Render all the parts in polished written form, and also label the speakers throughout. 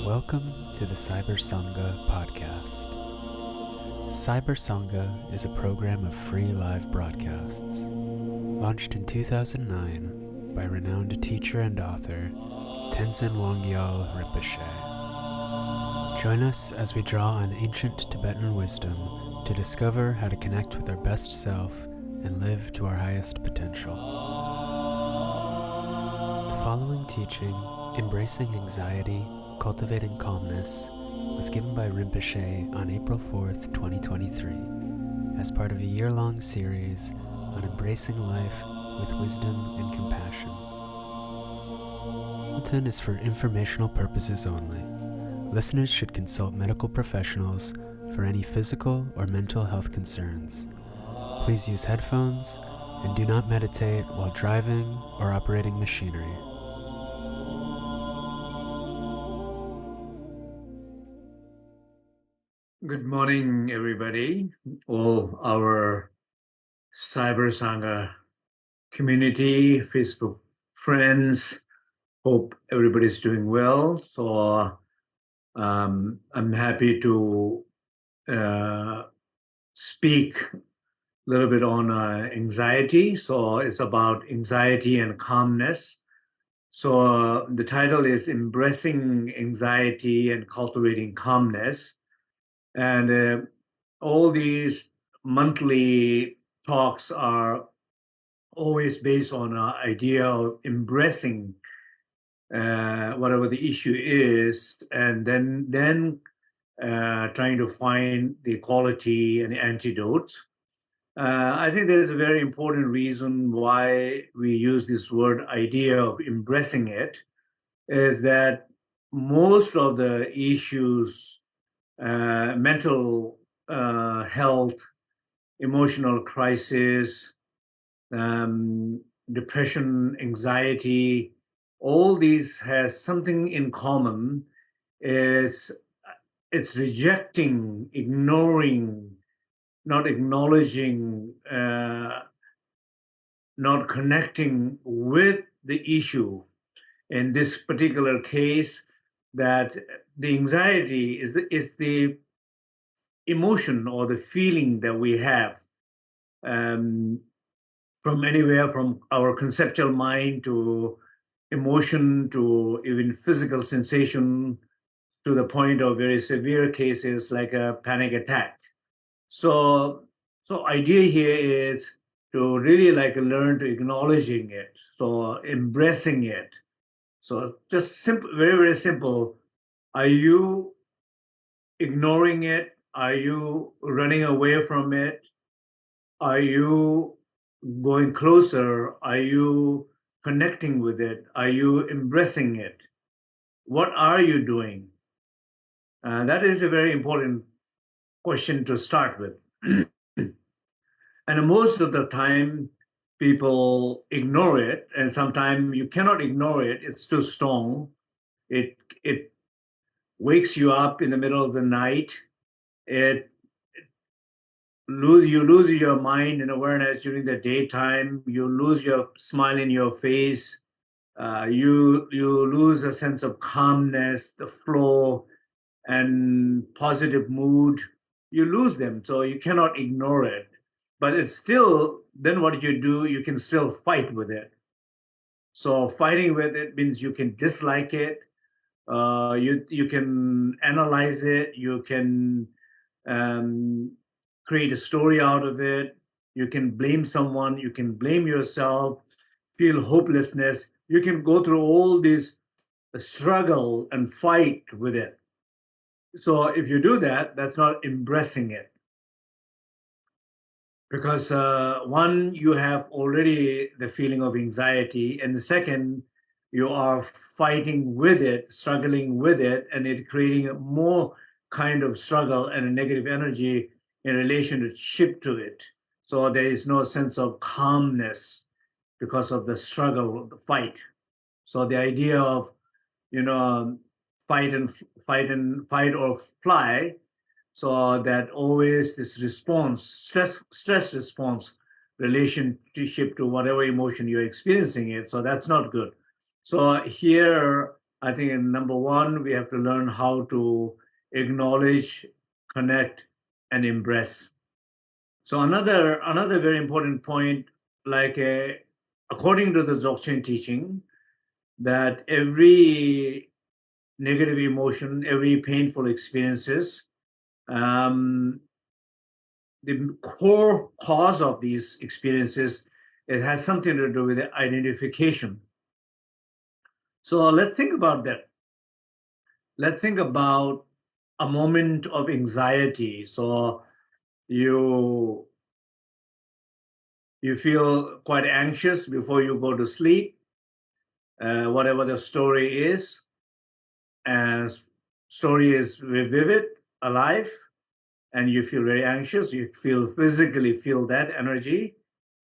Speaker 1: Welcome to the Cyber Sangha podcast. Cyber Sangha is a program of free live broadcasts, launched in 2009 by renowned teacher and author Tenzin Wangyal Rinpoche. Join us as we draw on ancient Tibetan wisdom to discover how to connect with our best self and live to our highest potential. The following teaching, Embracing Anxiety, Cultivating Calmness, was given by Rinpoche on April 4th, 2023, as part of a year-long series on embracing life with wisdom and compassion. Content is for informational purposes only. Listeners should consult medical professionals for any physical or mental health concerns. Please use headphones and do not meditate while driving or operating machinery.
Speaker 2: Good morning, everybody, all our Cyber Sangha community, Facebook friends. Hope everybody's doing well. So I'm happy to speak a little bit on anxiety. So it's about anxiety and calmness. So the title is Embracing Anxiety and Cultivating Calmness. And all these monthly talks are always based on an idea of embracing whatever the issue is, and then trying to find the quality and the antidotes. I think there's a very important reason why we use this word idea of embracing it, is that most of the issues, mental health, emotional crisis, depression, anxiety, all these has something in common. It's rejecting, ignoring, not acknowledging, not connecting with the issue. In this particular case, that the anxiety is the emotion or the feeling that we have, from anywhere from our conceptual mind to emotion to even physical sensation, to the point of very severe cases like a panic attack. So idea here is to really learn to acknowledging it, so embracing it. So just simple, very, very simple. Are you ignoring it? Are you running away from it? Are you going closer? Are you connecting with it? Are you embracing it? What are you doing? That is a very important question to start with. And most of the time, people ignore it, and sometimes you cannot ignore it. It's too strong. It wakes you up in the middle of the night. You lose your mind and awareness during the daytime. You lose your smile in your face. You lose a sense of calmness, the flow, and positive mood. You lose them, so you cannot ignore it. But it's still, then what you do, you can still fight with it. So fighting with it means you can dislike it. You can analyze it. You can create a story out of it. You can blame someone. You can blame yourself. Feel hopelessness. You can go through all this struggle and fight with it. So if you do that, that's not embracing it. Because one, you have already the feeling of anxiety, and the second, you are fighting with it, struggling with it, and it creating a more kind of struggle and a negative energy in relationship to it. So there is no sense of calmness because of the struggle, the fight. So the idea of, fight or fly. So that always this response, stress response, relationship to whatever emotion you're experiencing it. So that's not good. So here I think number one, we have to learn how to acknowledge, connect, and embrace. So another very important point, like according to the Dzogchen teaching, that every negative emotion, every painful experiences, um, the core cause of these experiences, it has something to do with identification. So let's think about that. Let's think about a moment of anxiety. So you you feel quite anxious before you go to sleep, whatever the story is, and story is vivid, alive, and you feel very anxious. You physically feel that energy,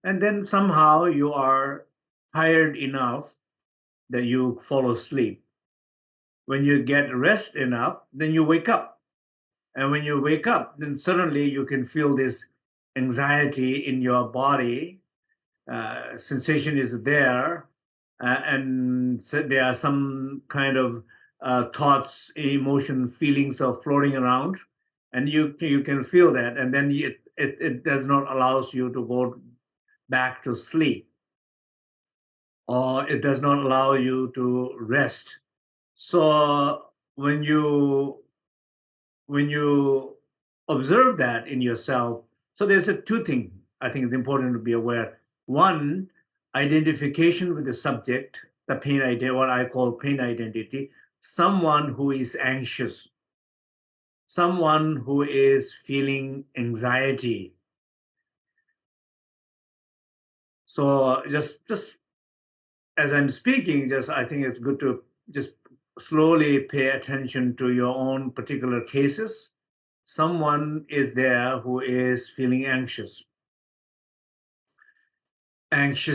Speaker 2: and then somehow you are tired enough that you fall asleep. When you get rest enough, then you wake up. And when you wake up, then suddenly you can feel this anxiety in your body. Sensation is there, and so there are some kind of thoughts, emotion, feelings are floating around, and you can feel that, and then it does not allows you to go back to sleep, or it does not allow you to rest. So when you observe that in yourself, so there's a two thing I think it's important to be aware. One, identification with the subject, the pain identity, what I call pain identity, someone who is anxious, someone who is feeling anxiety. So just as I'm speaking, just I think it's good to just slowly pay attention to your own particular cases. Someone is there who is feeling anxious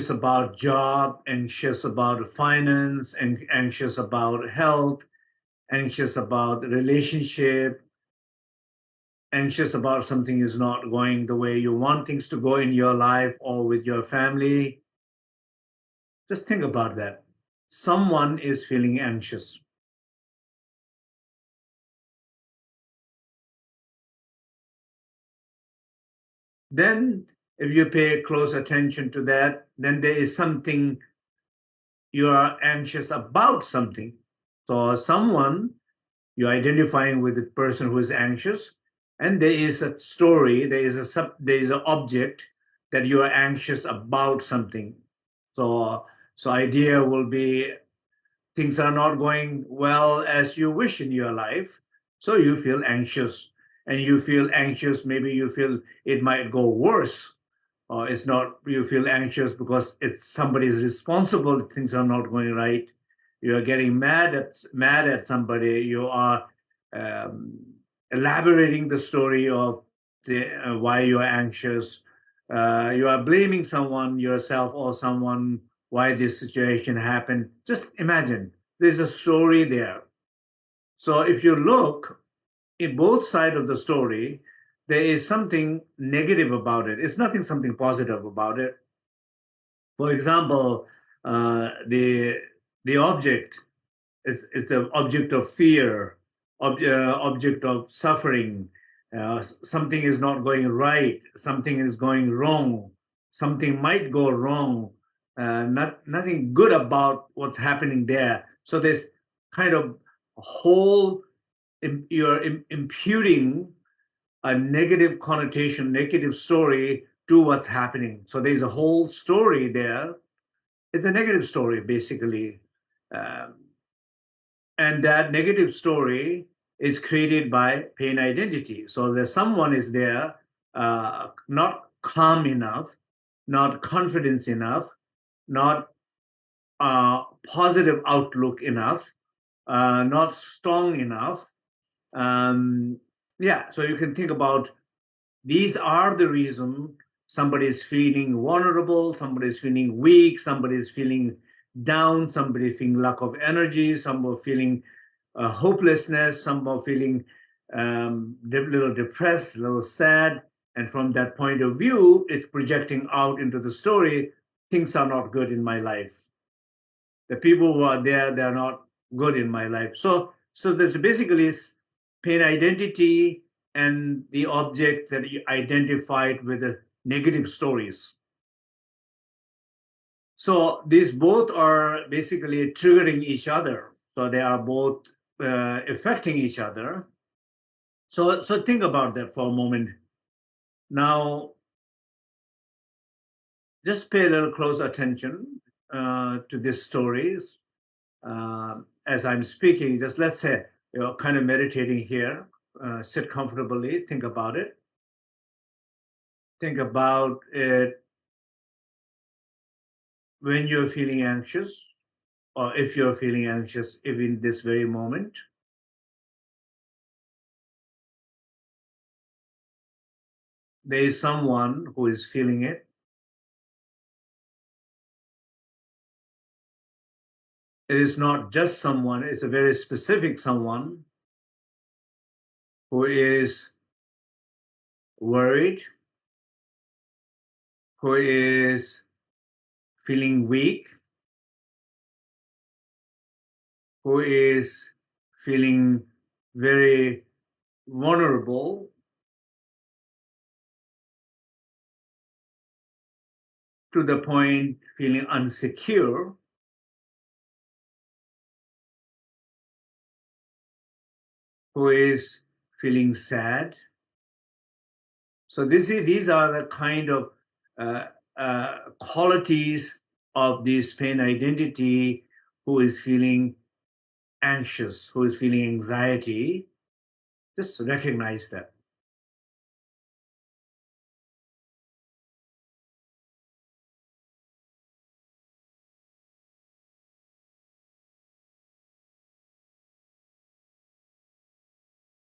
Speaker 2: about job, anxious about finance, and anxious about health, anxious about relationship, anxious about something is not going the way you want things to go in your life or with your family. Just think about that. Someone is feeling anxious. Then, if you pay close attention to that, then there is something you are anxious about something. So, someone you're identifying with the person who is anxious, and there is a story, there is an object that you are anxious about something. So, idea will be things are not going well as you wish in your life, so you feel anxious, and you feel anxious. Maybe you feel it might go worse, or it's not. You feel anxious because it's somebody is responsible. Things are not going right. You are getting mad at somebody. You are um, elaborating the story of why you are anxious. You are blaming someone, yourself or someone, why this situation happened. Just imagine there's a story there. So if you look in both sides of the story, there is something negative about it. It's nothing something positive about it. For example, the object is the object of fear, object of suffering. Something is not going right. Something is going wrong. Something might go wrong. Nothing good about what's happening there. So there's kind of a whole you're imputing a negative connotation, negative story to what's happening. So there's a whole story there. It's a negative story, basically. Um, and that negative story is created by pain identity. So there's someone is there, not calm enough, not confidence enough, not positive outlook enough, not strong enough. Um, yeah, so you can think about these are the reason somebody is feeling vulnerable, somebody is feeling weak, somebody is feeling down, somebody is feeling lack of energy, some are feeling hopelessness, some are feeling a little depressed, a little sad. And from that point of view, it's projecting out into the story, things are not good in my life. The people who are there, they're not good in my life. So that's basically pain identity and the object that you identified with the negative stories. So these both are basically triggering each other. So they are both affecting each other. So think about that for a moment. Now, just pay a little close attention to these stories. As I'm speaking, just let's say you're kind of meditating here. Sit comfortably, think about it. Think about it when you're feeling anxious, or if you're feeling anxious, even in this very moment. There is someone who is feeling it. It is not just someone, it's a very specific someone who is worried, who is feeling weak, who is feeling very vulnerable to the point feeling insecure, who is feeling sad. So these are the kind of qualities of this pain identity who is feeling anxious, who is feeling anxiety. Just recognize that.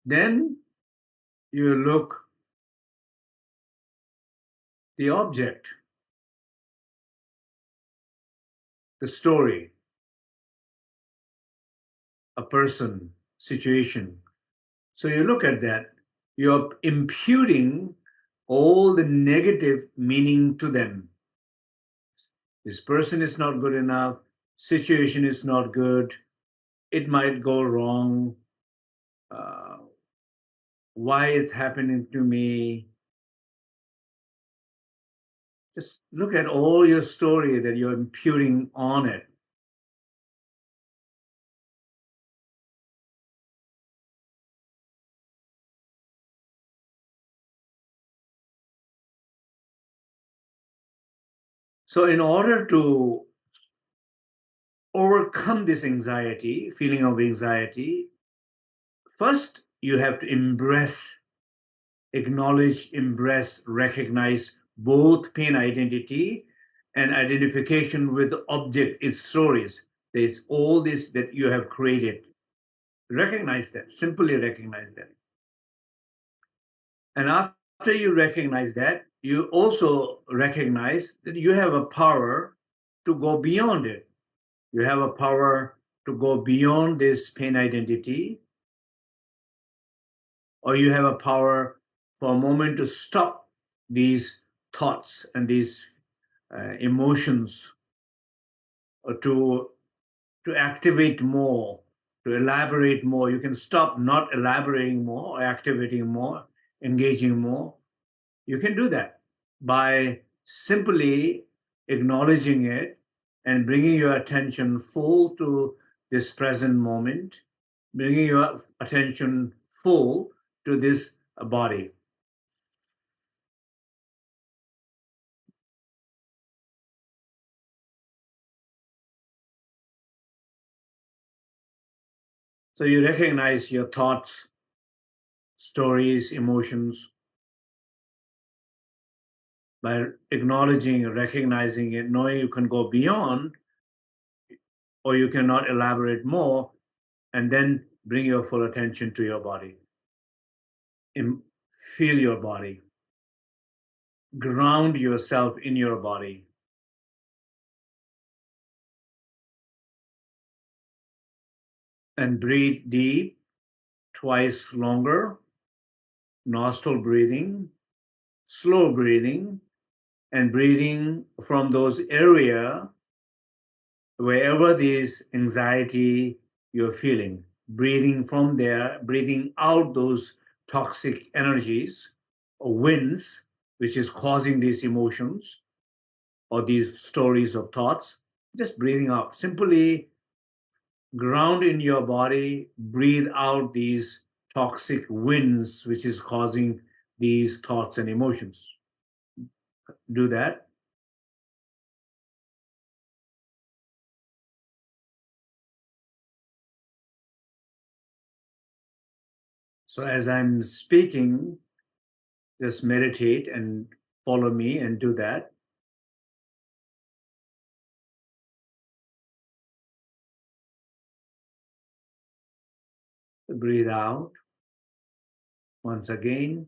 Speaker 2: Then you look the object, the story, a person, situation. So you look at that, you're imputing all the negative meaning to them. This person is not good enough, situation is not good, it might go wrong, uh, why it's happening to me. Just look at all your story that you're imputing on it. So in order to overcome this anxiety, feeling of anxiety, first you have to embrace, acknowledge, embrace, recognize both pain identity and identification with the object, its stories. There's all this that you have created. Recognize that, simply recognize that. And after you recognize that, you also recognize that you have a power to go beyond it. You have a power to go beyond this pain identity, or you have a power for a moment to stop these thoughts and these emotions, or to activate more, to elaborate more. You can stop not elaborating more or activating more, engaging more. You can do that by simply acknowledging it and bringing your attention full to this present moment, bringing your attention full to this body. So you recognize your thoughts, stories, emotions by acknowledging, recognizing it, knowing you can go beyond or you cannot elaborate more, and then bring your full attention to your body. Feel your body. Ground yourself in your body. And breathe deep, twice longer, nostril breathing, slow breathing, and breathing from those area wherever this anxiety you're feeling. Breathing from there, breathing out those toxic energies or winds, which is causing these emotions or these stories of thoughts. Just breathing out. Simply ground in your body, breathe out these toxic winds, which is causing these thoughts and emotions. Do that. So as I'm speaking, just meditate and follow me and do that. Breathe out once again,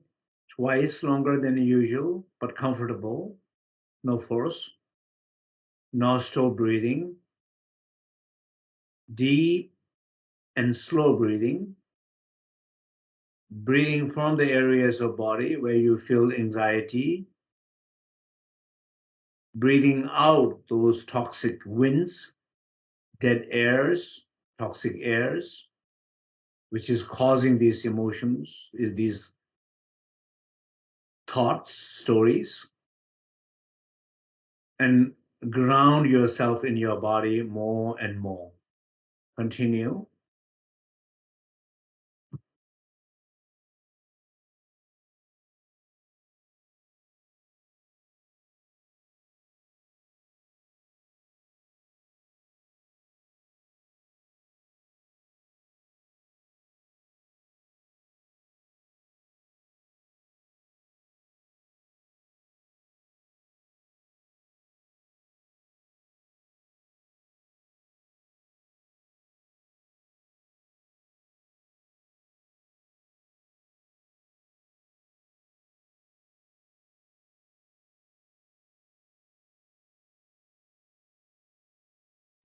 Speaker 2: twice longer than usual, but comfortable, no force. Nostril breathing, deep and slow breathing, breathing from the areas of body where you feel anxiety, breathing out those toxic winds, dead airs, toxic airs, which is causing these emotions, these thoughts, stories, and ground yourself in your body more and more. Continue.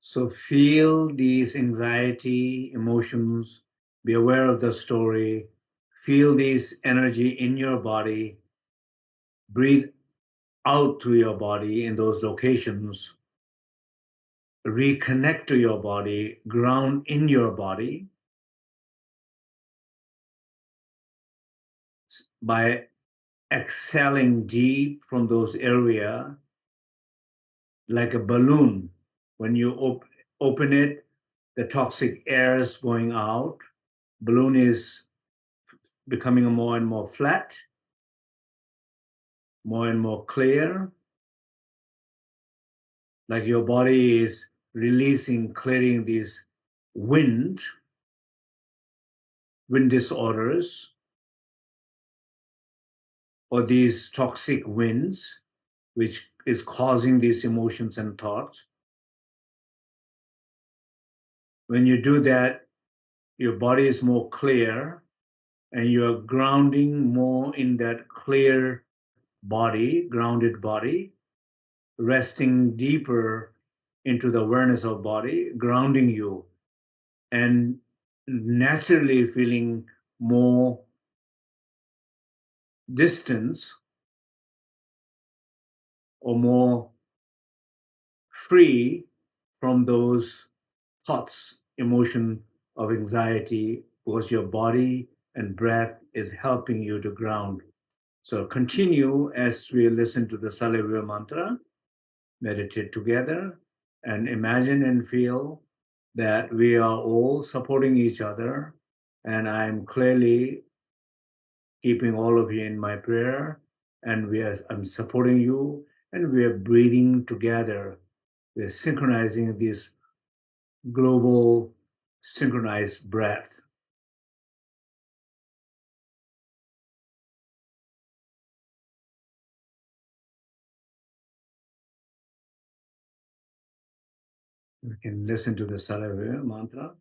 Speaker 2: So feel these anxiety, emotions, be aware of the story, feel this energy in your body, breathe out through your body in those locations, reconnect to your body, ground in your body by exhaling deep from those areas like a balloon. When you open it, the toxic air is going out. Balloon is becoming more and more flat, more and more clear, like your body is releasing, clearing these wind disorders, or these toxic winds, which is causing these emotions and thoughts. When you do that, your body is more clear and you're grounding more in that clear body, grounded body, resting deeper into the awareness of body, grounding you, and naturally feeling more distance or more free from those thoughts, emotion of anxiety, because your body and breath is helping you to ground. So continue as we listen to the Salivya mantra, meditate together, and imagine and feel that we are all supporting each other. And I'm clearly keeping all of you in my prayer, and I'm supporting you, and we are breathing together. We're synchronizing this global synchronized breath. We can listen to the Salivya mantra.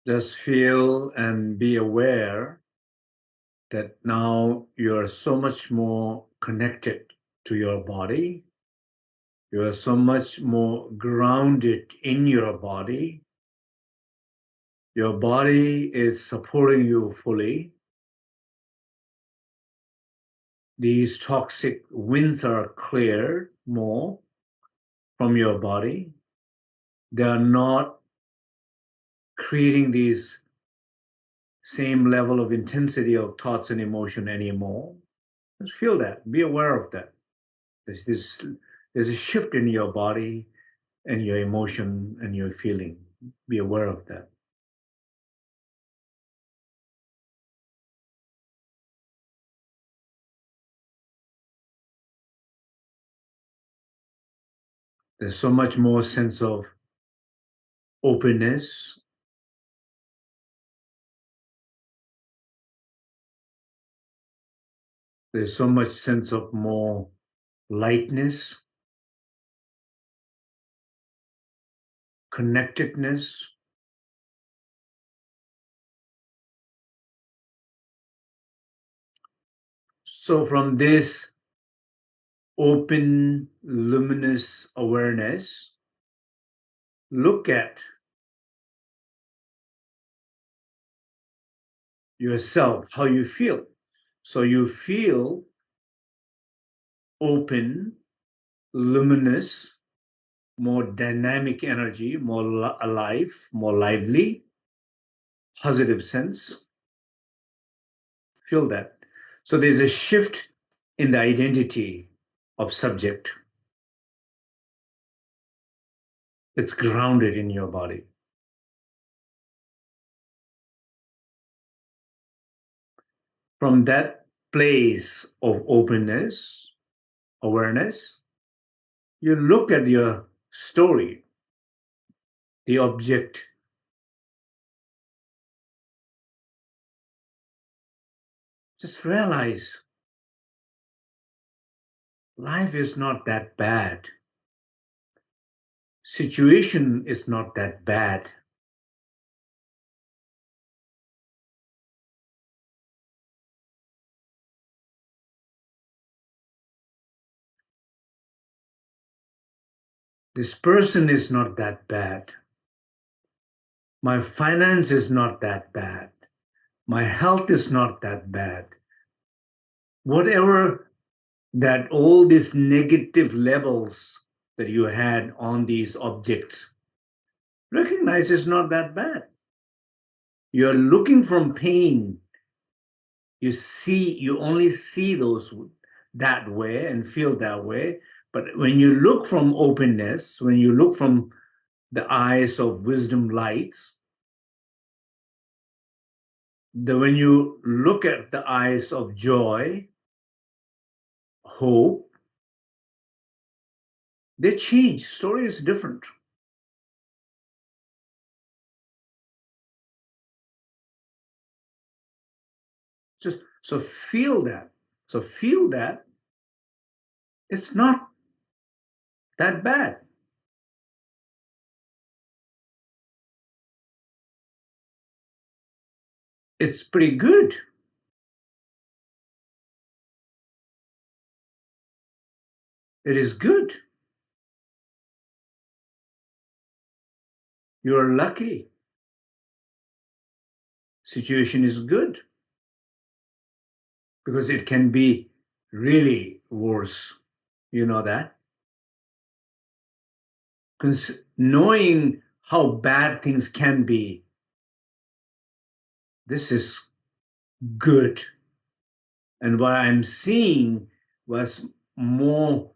Speaker 2: Just feel and be aware that now you're so much more connected to your body. You are so much more grounded in your body. Your body is supporting you fully. These toxic winds are cleared more from your body. They are not creating these same level of intensity of thoughts and emotion anymore. Just feel that. Be aware of that. There's a shift in your body and your emotion and your feeling. Be aware of that. There's so much more sense of openness. There's so much sense of more lightness, connectedness. So from this open, luminous awareness, look at yourself, how you feel. So you feel open, luminous, more dynamic energy, more alive, more lively, positive sense. Feel that. So there's a shift in the identity of subject. It's grounded in your body. From that place of openness, awareness, you look at your story, the object. Just realize life is not that bad. Situation is not that bad. This person is not that bad. My finance is not that bad. My health is not that bad. Whatever that all these negative levels that you had on these objects, recognize it's not that bad. You're looking from pain. You only see those that way and feel that way. But when you look from openness, when you look from the eyes of wisdom lights, when you look at the eyes of joy, hope, they change. Story is different. Just so feel that. So feel that it's not that bad. It's pretty good. It is good. You're lucky. Situation is good because it can be really worse. You know that? Because knowing how bad things can be, this is good. And what I'm seeing was more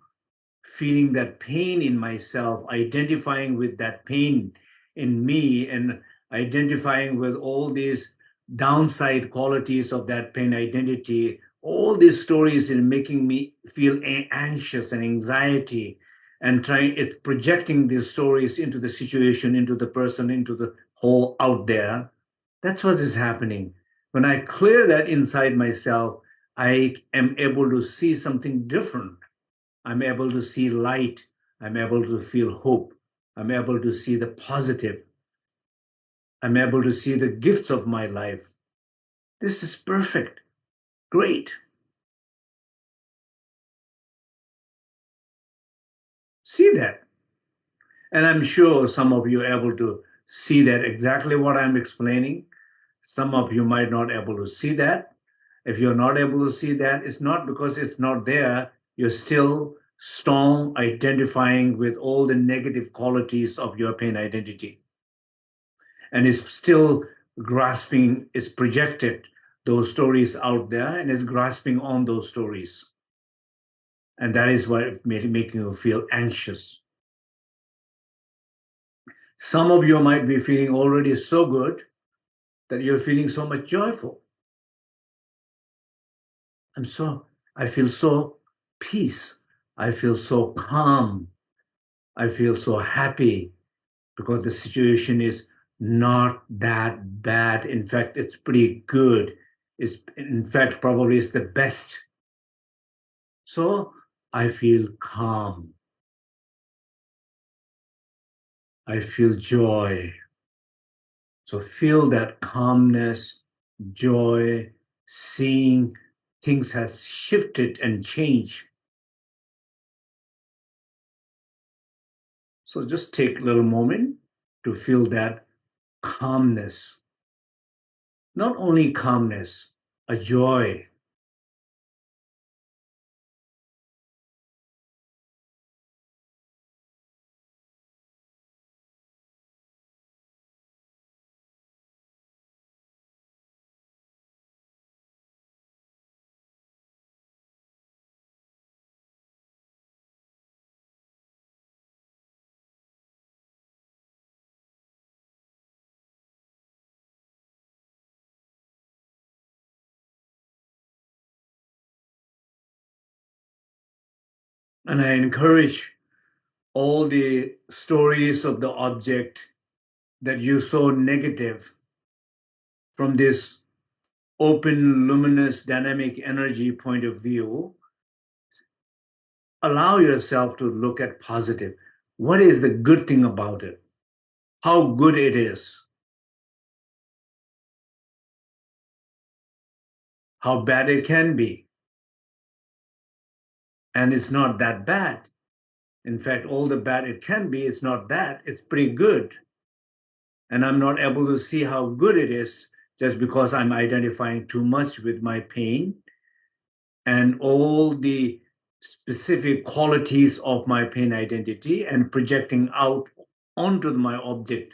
Speaker 2: feeling that pain in myself, identifying with that pain in me, and identifying with all these downside qualities of that pain identity, all these stories in making me feel anxious and anxiety, and trying it projecting these stories into the situation, into the person, into the whole out there. That's what is happening. When I clear that inside myself, I am able to see something different. I'm able to see light. I'm able to feel hope. I'm able to see the positive. I'm able to see the gifts of my life. This is perfect. Great. See that. And I'm sure some of you are able to see that exactly what I'm explaining. Some of you might not be able to see that. If you're not able to see that, it's not because it's not there. You're still strong, identifying with all the negative qualities of your pain identity. And it's still grasping, it's projected those stories out there and is grasping on those stories. And that is what making you feel anxious. Some of you might be feeling already so good that you're feeling so much joyful. I feel so peace. I feel so calm. I feel so happy because the situation is not that bad. In fact, it's pretty good. It's, in fact, probably is the best. So I feel calm. I feel joy. So feel that calmness, joy, seeing things has shifted and changed. So just take a little moment to feel that calmness. Not only calmness, a joy. And I encourage all the stories of the object that you saw negative from this open, luminous, dynamic energy point of view. Allow yourself to look at positive. What is the good thing about it? How good it is? How bad it can be? And it's not that bad. In fact, all the bad it can be, it's not that. It's pretty good. And I'm not able to see how good it is just because I'm identifying too much with my pain and all the specific qualities of my pain identity and projecting out onto my object,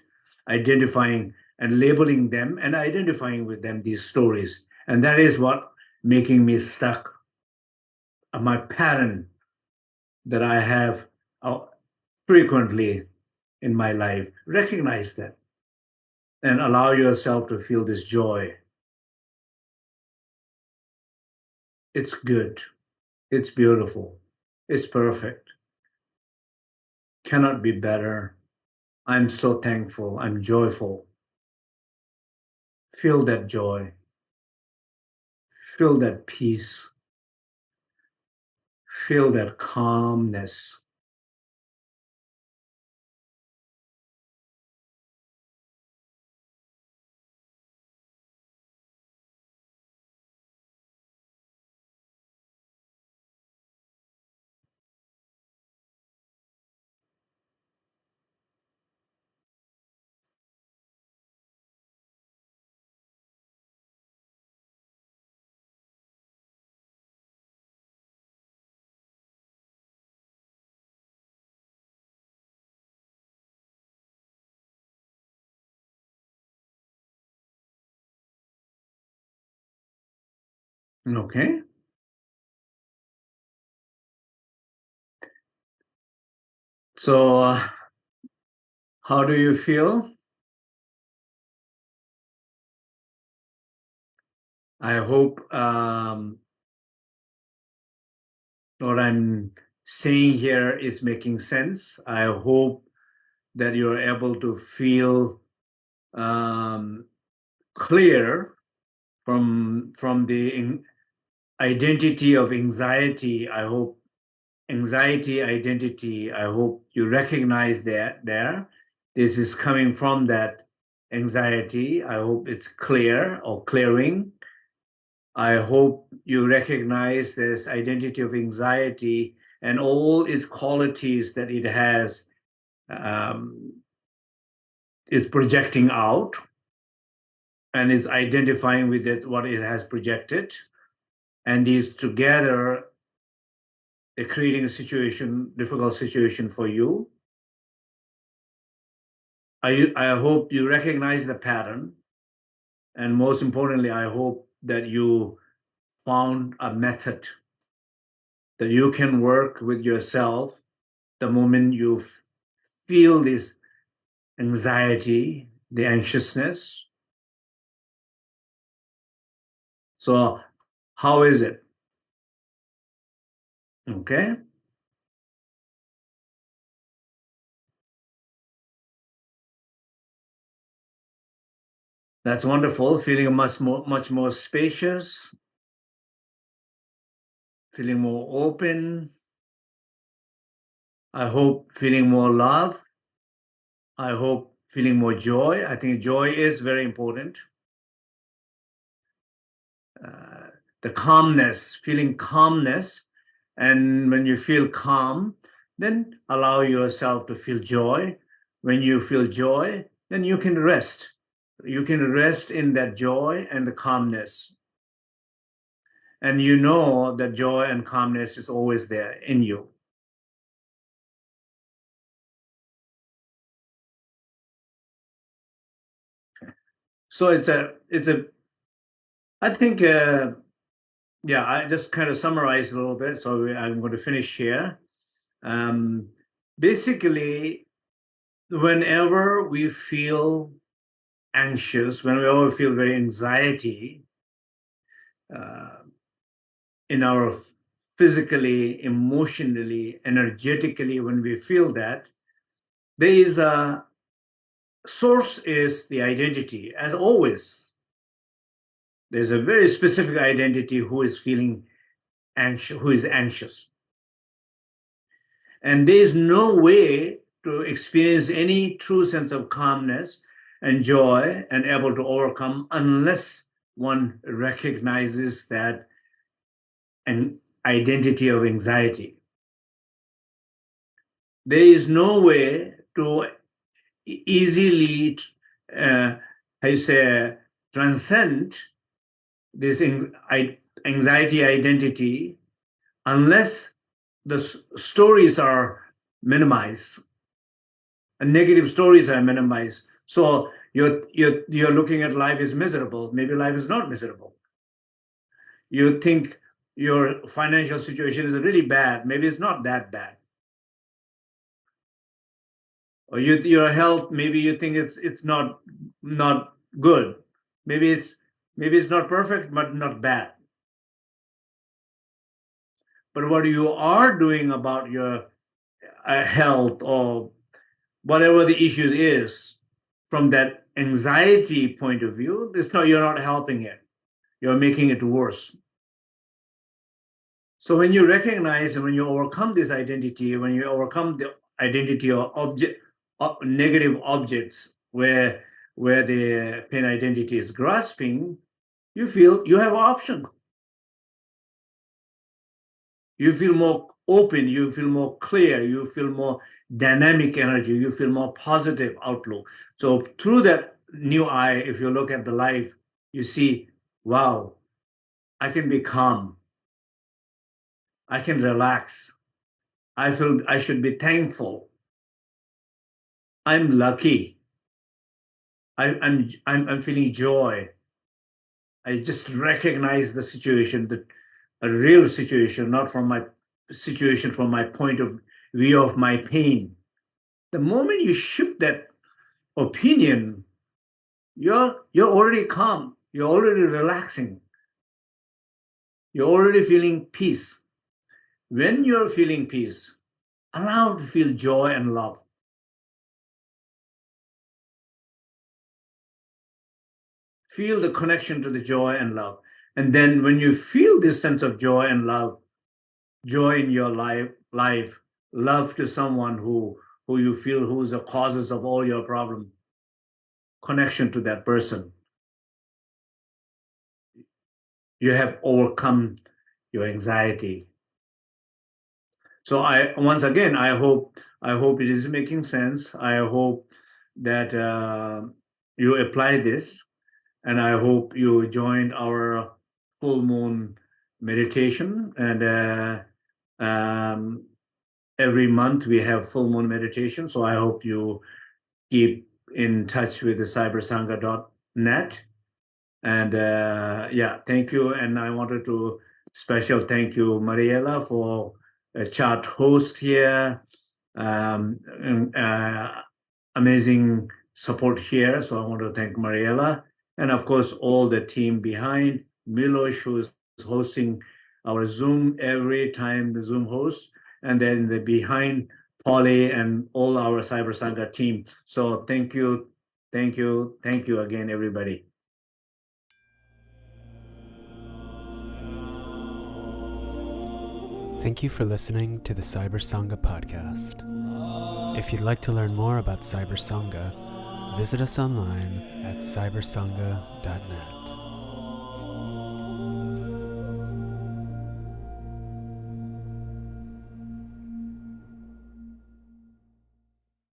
Speaker 2: identifying and labeling them and identifying with them these stories. And that is what making me stuck. My pattern that I have frequently in my life. Recognize that and allow yourself to feel this joy. It's good. It's beautiful. It's perfect. Cannot be better. I'm so thankful. I'm joyful. Feel that joy. Feel that peace. Feel that calmness. Okay? So, how do you feel? I hope what I'm saying here is making sense. I hope that you're able to feel clear from the identity of anxiety. I hope anxiety identity. I hope you recognize that there. This is coming from that anxiety. I hope it's clear or clearing. I hope you recognize this identity of anxiety and all its qualities that it has is projecting out and is identifying with it what it has projected. And these together are creating a situation, difficult situation for you. I hope you recognize the pattern. And most importantly, I hope that you found a method that you can work with yourself the moment you feel this anxiety, the anxiousness. So, how is it? Okay. That's wonderful. Feeling much more spacious, feeling more open. I hope feeling more love. I hope feeling more joy. I think joy is very important. The calmness, feeling calmness. And when you feel calm, then allow yourself to feel joy. When you feel joy, then you can rest. You can rest in that joy and the calmness. And you know that joy and calmness is always there in you. So I think, yeah, I just kind of summarized a little bit. So I'm going to finish here. Um, Basically, whenever we feel anxious, whenever we feel very anxiety uh, in our physically, emotionally, energetically, when we feel that, there is a source is the identity, as always. There's a very specific identity who is feeling anxious, who is anxious. And there is no way to experience any true sense of calmness and joy and able to overcome unless one recognizes that an identity of anxiety. There is no way to easily, how you say, transcend this anxiety identity unless the stories are minimized and negative stories are minimized. So you're looking at life as miserable. Maybe life is not miserable. You think your financial situation is really bad. Maybe it's not that bad. Or your health, maybe you think it's not good. Maybe it's not perfect, but not bad. But what you are doing about your health or whatever the issue is from that anxiety point of view, it's not, you're not helping it. You're making it worse. So when you recognize and when you overcome this identity, when you overcome the identity of negative objects where the pain identity is grasping, you feel you have option. You feel more open, you feel more clear, you feel more dynamic energy, you feel more positive outlook. So through that new eye, if you look at the life, you see, wow, I can be calm. I can relax. I feel I should be thankful. I'm lucky. I'm feeling joy. I just recognize the situation, a real situation, not from my situation from my point of view of my pain. The moment you shift that opinion, you're already calm. You're already relaxing. You're already feeling peace. When you're feeling peace, allow to feel joy and love. Feel the connection to the joy and love. And then when you feel this sense of joy and love, joy in your life, love to someone who you feel who's the causes of all your problem, connection to that person, you have overcome your anxiety. So once again, I hope it is making sense. I hope that you apply this, and I hope you join our full moon meditation. And every month we have full moon meditation. So I hope you keep in touch with the cybersangha.net. And thank you. And I wanted to special thank you, Mariela, for a chat host here. Amazing support here. So I want to thank Mariela. And of course, all the team behind, Milosh, who's hosting our Zoom every time the Zoom hosts, and then the behind Polly and all our Cyber Sangha team. So thank you again, everybody.
Speaker 1: Thank you for listening to the Cyber Sangha podcast. If you'd like to learn more about Cyber Sangha, visit us online at cybersangha.net.